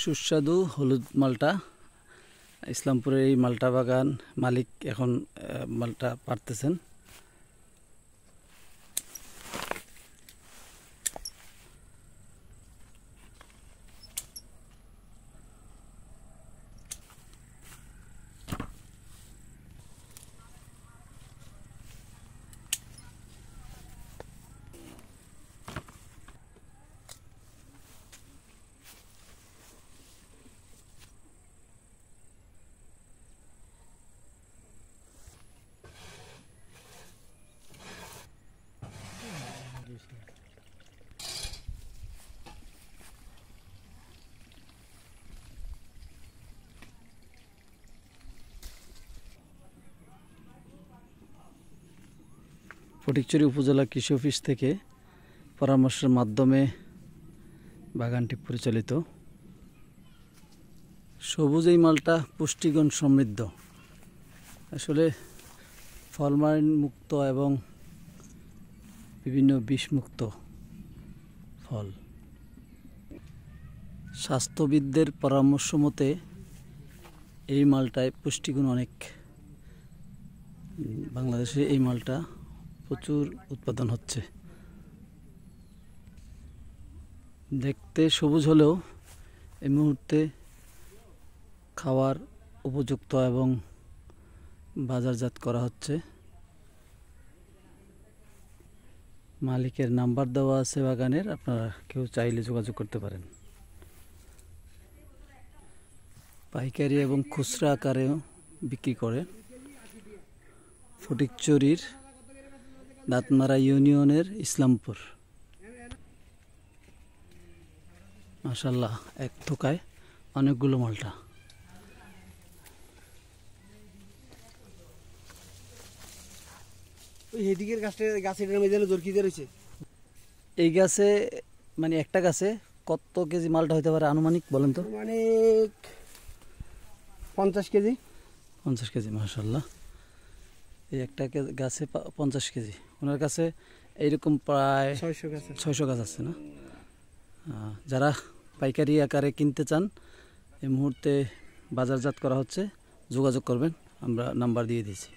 সুস্বাদু হলুদ মালটা ইসলামপুরের এই মালটা বাগান মালিক এখন মালটা পাড়তেছেন। ফটিকছড়ি উপজেলা কৃষি অফিস থেকে পরামর্শের মাধ্যমে বাগানটি পরিচালিত। সবুজ এই মালটা পুষ্টিগুণ সমৃদ্ধ, আসলে ফলমারিন মুক্ত এবং বিভিন্ন বিষমুক্ত ফল। স্বাস্থ্যবিদদের পরামর্শ মতে এই মালটায় পুষ্টিগুণ অনেক। বাংলাদেশে এই মালটা প্রচুর উৎপাদন হচ্ছে। দেখতে সবুজ হলেও এই মুহূর্তে খাওয়ার উপযুক্ত এবং বাজারজাত করা হচ্ছে। মালিকের নাম্বার দেওয়া আছে বাগানের, আপনারা কেউ চাইলে যোগাযোগ করতে পারেন। পাইকারি এবং খুচরা আকারেও বিক্রি করে। ফটিকছড়ির দাঁতমারা ইউনিয়নের ইসলামপুর। মাশাআল্লাহ, এক থোকায় অনেকগুলো মালটা। এদিকের গাছের মধ্যে জোর কি রয়েছে? এই গাছে মানে একটা গাছে কত কেজি মালটা হতে পারে আনুমানিক বলেন তো? মানে 50 কেজি। 50 কেজি, মাশাআল্লাহ। এই একটা গাছে 50 কেজি। ওনার কাছে এইরকম প্রায় 600 গাছ আছে না? যারা পাইকারি আকারে কিনতে চান এই মুহূর্তে বাজারজাত করা হচ্ছে, যোগাযোগ করবেন, আমরা নাম্বার দিয়ে দিয়েছি।